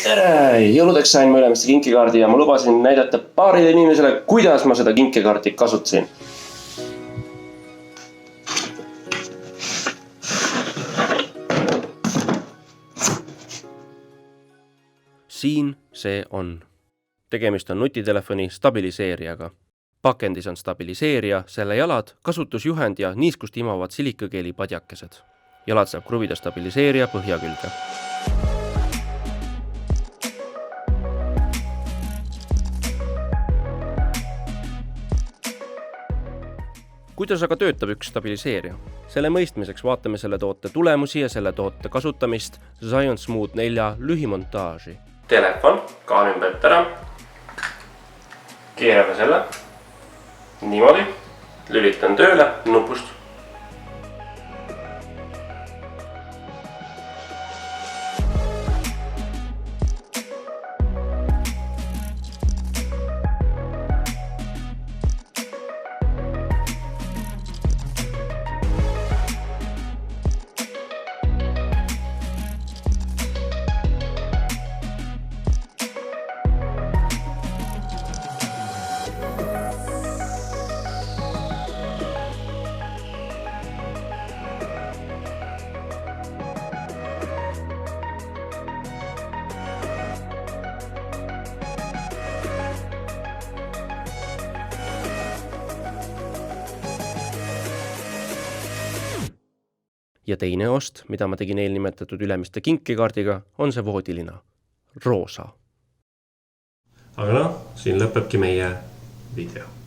Tere! Jõuludeks sain ma ülemiste kinkekaardi ja ma lubasin näidata paarile inimesele, kuidas ma seda kinkekaarti kasutasin. Siin see on. Tegemist on nutitelefoni stabiliseerijaga. Pakendis on stabiliseerija, selle jalad, kasutusjuhend ja niiskust imavad silikakeeli padjakesed. Jalad saab kruvida stabiliseerija põhja külge. Kuidas aga töötab üks stabiliseerija? Selle mõistmiseks vaatame selle toote tulemusi ja selle toote kasutamist Zion Smooth 4 lühimontaaži. Telefon, kaan ümbert ära. Keerame selle. Niimoodi. Lülitan tööle nupust. Ja teine ost, mida ma tegin eelnimetatud ülemiste kinkekaardiga, on see voodilina. Roosa. Aga siin lõpebki meie video.